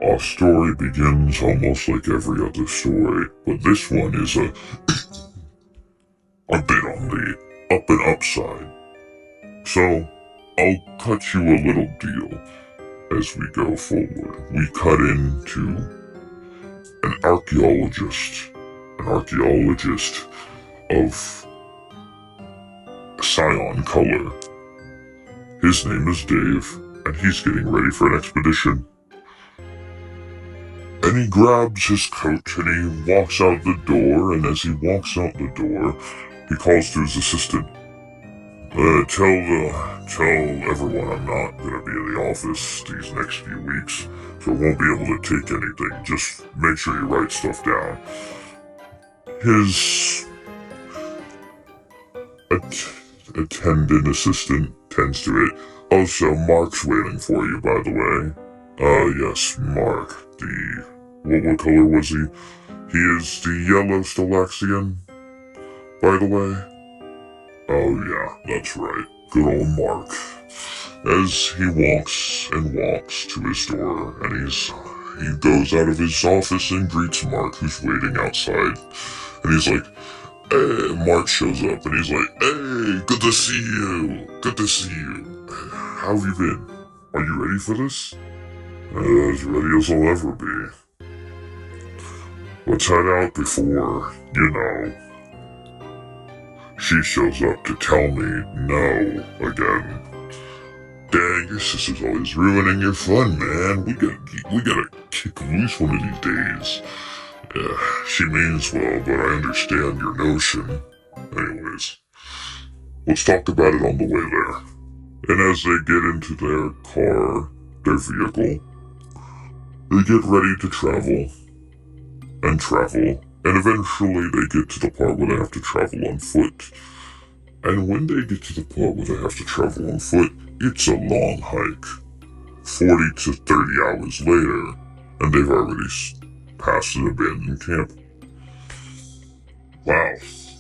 Our story begins almost like every other story, but this one is a bit on the up and up side. So, I'll cut you a little deal as we go forward. We cut into an archaeologist of cyan color. His name is Dave, and he's getting ready for an expedition. And he grabs his coat and he walks out the door, and as he walks out the door, he calls to his assistant. Tell everyone I'm not gonna be in the office these next few weeks, so I won't be able to take anything. Just make sure you write stuff down. His attendant assistant tends to it. Also, Mark's waiting for you, by the way. Yes, Mark. What color was he? He is the yellow Stalaxian, by the way. Oh yeah, that's right. Good old Mark. As he walks to his door, and he goes out of his office and greets Mark, who's waiting outside. And he's like, hey, Mark shows up, and he's like, hey, good to see you. Good to see you. How have you been? Are you ready for this? As ready as I'll ever be. Let's head out before, she shows up to tell me no again. Dang, your sister's always ruining your fun, man. We gotta kick loose one of these days. She means well, but I understand your notion. Anyways, let's talk about it on the way there. And as they get into their vehicle, they get ready to travel, and eventually they get to the part where they have to travel on foot. And when they get to the part where they have to travel on foot, it's a long hike. 40 to 30 hours later, and they've already passed an abandoned camp. Wow,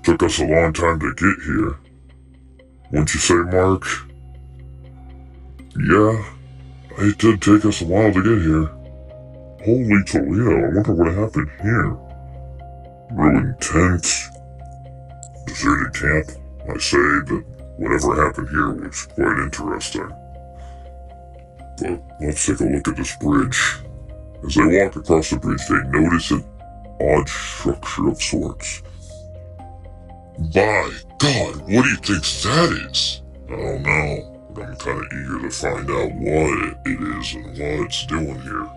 took us a long time to get here. Wouldn't you say, Mark? Yeah, it did take us a while to get here. Holy Toledo, I wonder what happened here. Ruined tent, deserted camp. I say that whatever happened here was quite interesting. But let's take a look at this bridge. As they walk across the bridge, they notice an odd structure of sorts. My God, what do you think that is? I don't know, but I'm kind of eager to find out what it is and what it's doing here.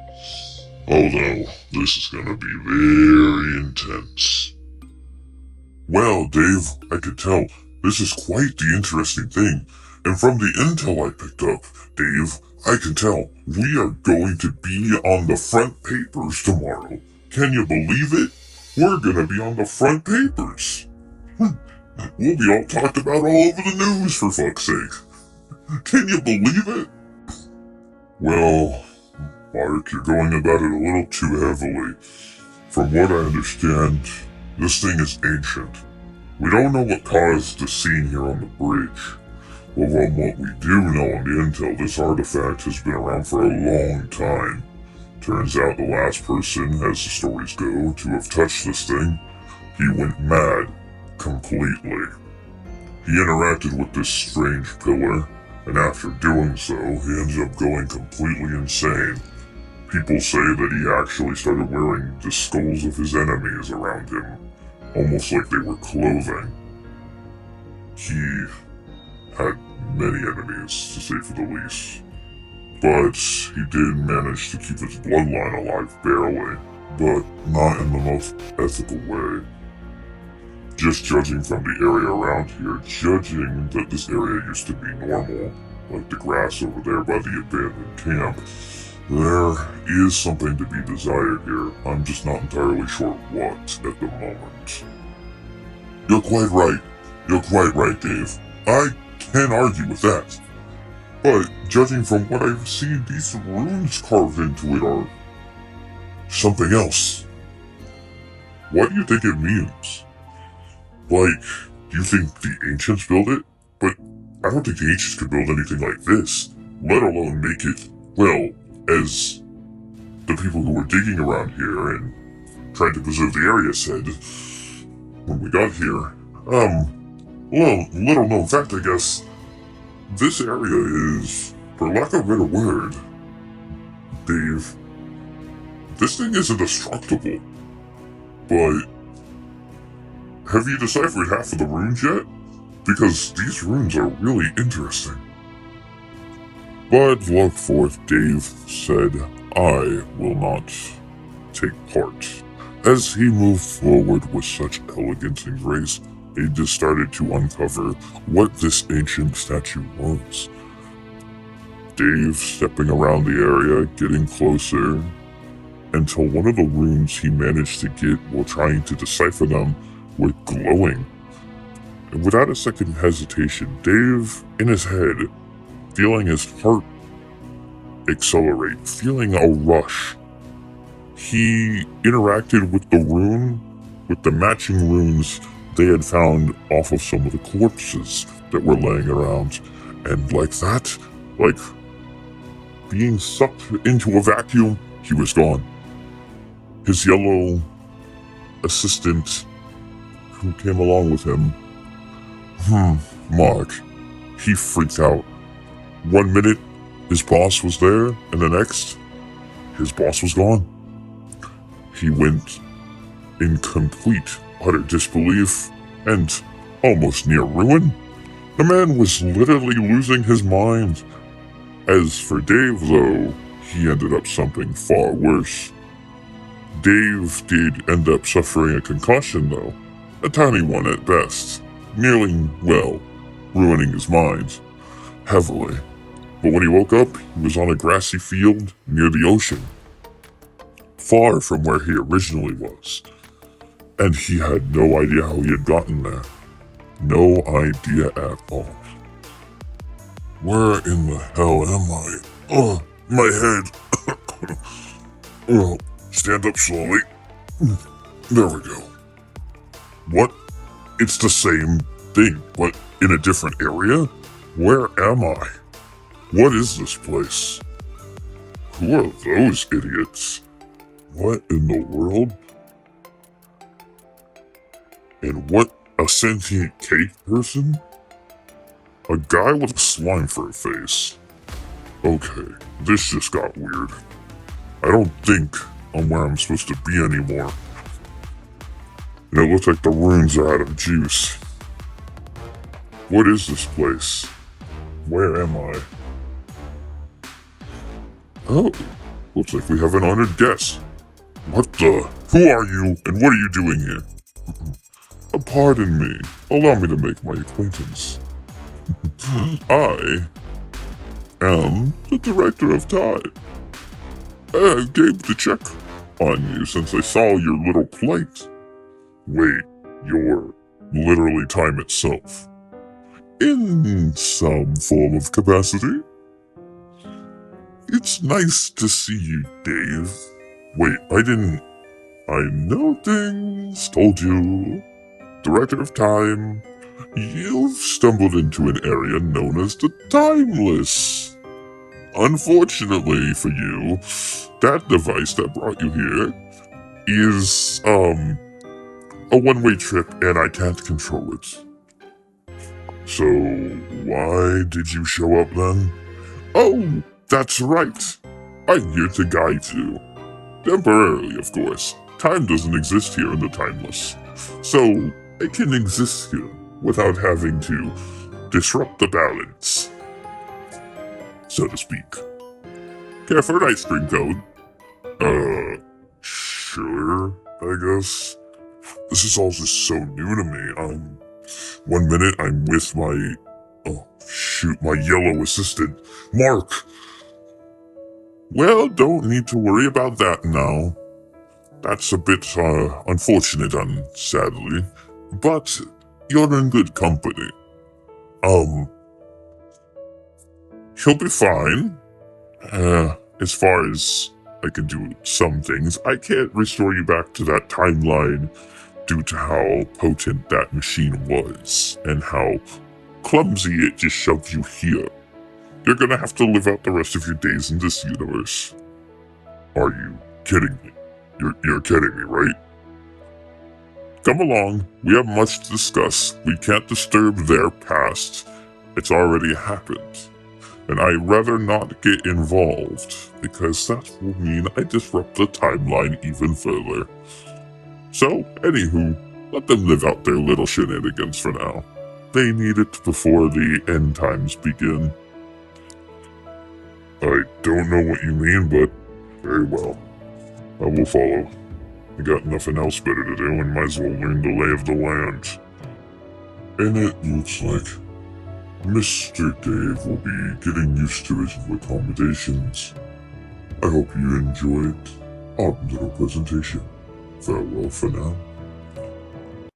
Although, this is gonna be very intense. Well, Dave, I could tell this is quite the interesting thing. And from the intel I picked up, Dave, I can tell we are going to be on the front papers tomorrow. Can you believe it? We're gonna be on the front papers. We'll be all talked about all over the news, for fuck's sake. Can you believe it? Well, Mark, you're going about it a little too heavily. From what I understand, this thing is ancient. We don't know what caused the scene here on the bridge. Well, from what we do know on the intel, this artifact has been around for a long time. Turns out the last person, as the stories go, to have touched this thing, he went mad. Completely. He interacted with this strange pillar, and after doing so, he ended up going completely insane. People say that he actually started wearing the skulls of his enemies around him, almost like they were clothing. He had many enemies, to say for the least, but he did manage to keep his bloodline alive barely, but not in the most ethical way. Just judging from the area around here, judging that this area used to be normal, like the grass over there by the abandoned camp, there is something to be desired here. I'm just not entirely sure what at the moment. You're quite right, Dave. I can't argue with that. But judging from what I've seen, these runes carved into it are something else. What do you think it means? Like, do you think the ancients built it? But I don't think the ancients could build anything like this, let alone make it, well, as the people who were digging around here and trying to preserve the area said when we got here. Well, little known fact, I guess, this area is, for lack of a better word, Dave, this thing is indestructible. But have you deciphered half of the runes yet? Because these runes are really interesting. But look forth, Dave said, I will not take part. As he moved forward with such elegance and grace, he just started to uncover what this ancient statue was. Dave stepping around the area, getting closer, until one of the runes he managed to get while trying to decipher them were glowing. And without a second hesitation, Dave, in his head, feeling his heart accelerate, feeling a rush, he interacted with the rune, with the matching runes they had found off of some of the corpses that were laying around. And like that, like being sucked into a vacuum, he was gone. His yellow assistant who came along with him, Mark, he freaked out. 1 minute, his boss was there, and the next, his boss was gone. He went in complete, utter disbelief and almost near ruin. The man was literally losing his mind. As for Dave, though, he ended up something far worse. Dave did end up suffering a concussion, though, a tiny one at best, nearly, well, ruining his mind heavily. But when he woke up, he was on a grassy field near the ocean, far from where he originally was. And he had no idea how he had gotten there. No idea at all. Where in the hell am I? Oh, my head. Oh, stand up slowly. There we go. What? It's the same thing, but in a different area? Where am I? What is this place? Who are those idiots? What in the world? And what, a sentient cake person? A guy with a slime for a face. Okay, this just got weird. I don't think I'm where I'm supposed to be anymore. And it looks like the runes are out of juice. What is this place? Where am I? Oh, looks like we have an honored guest. What the? Who are you, and what are you doing here? Pardon me. Allow me to make my acquaintance. I am the director of time. I gave the check on you since I saw your little plight. Wait, you're literally time itself. In some form of capacity. It's nice to see you, Dave. Wait, I know things. Told you. Director of time. You've stumbled into an area known as the Timeless. Unfortunately for you, that device that brought you here is, a one-way trip and I can't control it. So, why did you show up then? Oh, that's right. I'm here to guide you. Temporarily, of course. Time doesn't exist here in the Timeless. So, I can exist here without having to disrupt the balance, so to speak. Care for an ice cream cone? Sure, I guess. This is all just so new to me. 1 minute I'm with my yellow assistant, Mark. Well, don't need to worry about that now. That's a bit, unfortunate, sadly. But you're in good company. He'll be fine. As far as I can do some things, I can't restore you back to that timeline due to how potent that machine was and how clumsy it just shoved you here. You're gonna have to live out the rest of your days in this universe. Are you kidding me? You're kidding me, right? Come along. We have much to discuss. We can't disturb their past. It's already happened. And I'd rather not get involved, because that will mean I disrupt the timeline even further. So, anywho, let them live out their little shenanigans for now. They need it before the end times begin. I don't know what you mean, but very well. I will follow. I got nothing else better to do and might as well learn the lay of the land. And it looks like Mr. Dave will be getting used to his new accommodations. I hope you enjoyed our little presentation. Farewell for now.